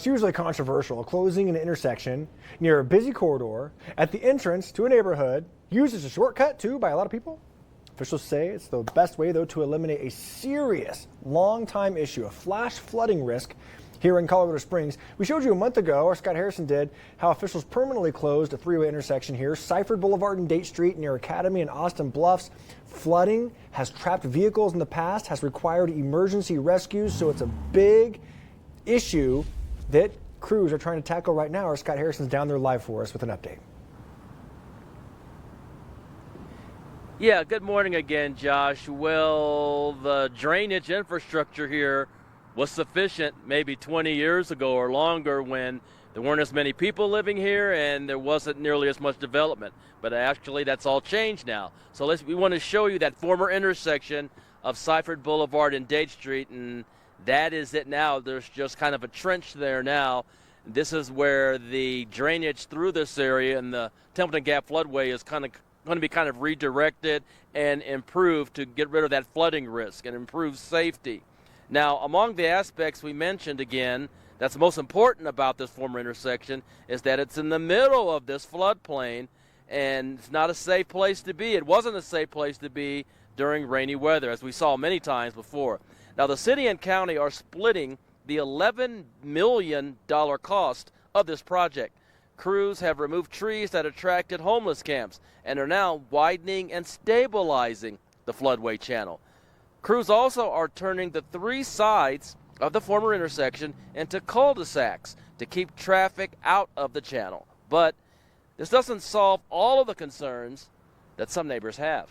It's usually controversial, closing an intersection near a busy corridor at the entrance to a neighborhood used as a shortcut too by a lot of people. Officials say it's the best way though to eliminate a serious long-time issue, a flash flooding risk here in Colorado Springs. We showed you a month ago, or Scott Harrison did, how officials permanently closed a three-way intersection here, Siferd Boulevard and Date Street near Academy and Austin Bluffs. Flooding has trapped vehicles in the past, has required emergency rescues, so it's a big issue that crews are trying to tackle right now. Our Scott Harrison's down there live for us with an update. Yeah, good morning again, Josh. Well, the drainage infrastructure here was sufficient maybe 20 years ago or longer when there weren't as many people living here and there wasn't nearly as much development. But actually, that's all changed now. So we want to show you that former intersection of Siferd Boulevard and Date Street, and that is it now. There's just kind of a trench there now. This is where the drainage through this area and the Templeton Gap floodway is going to be kind of redirected and improved to get rid of that flooding risk and improve safety. Now, among the aspects we mentioned again, that's most important about this former intersection is that it's in the middle of this floodplain, and it's not a safe place to be. It wasn't a safe place to be during rainy weather, as we saw many times before. Now, the city and county are splitting the $11 million cost of this project. Crews have removed trees that attracted homeless camps and are now widening and stabilizing the floodway channel. Crews also are turning the three sides of the former intersection into cul-de-sacs to keep traffic out of the channel. But this doesn't solve all of the concerns that some neighbors have.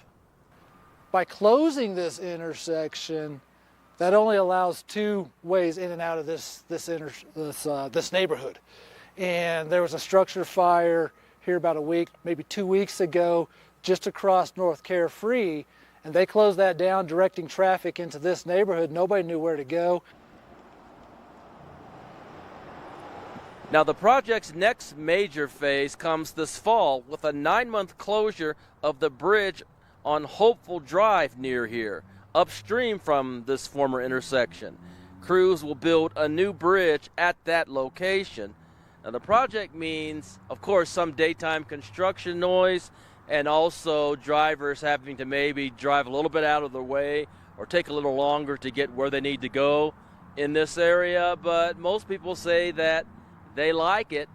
By closing this intersection, that only allows two ways in and out of this neighborhood. And there was a structure fire here about a week, maybe 2 weeks ago, just across North Carefree, and they closed that down, directing traffic into this neighborhood. Nobody knew where to go. Now, the project's next major phase comes this fall with a 9-month closure of the bridge on Hopeful Drive near here, upstream from this former intersection. Crews will build a new bridge at that location. Now, the project means, of course, some daytime construction noise and also drivers having to maybe drive a little bit out of the way or take a little longer to get where they need to go in this area. But most people say that they like it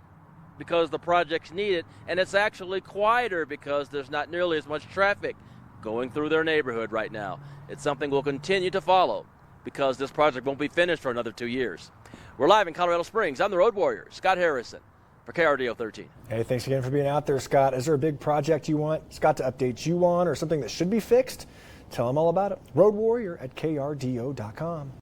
because the project's needed, and it's actually quieter because there's not nearly as much traffic going through their neighborhood right now. It's something we'll continue to follow because this project won't be finished for another 2 years. We're live in Colorado Springs. I'm the Road Warrior, Scott Harrison, for KRDO 13. Hey, thanks again for being out there, Scott. Is there a big project you want Scott to update you on or something that should be fixed? Tell him all about it. Road Warrior at KRDO.com.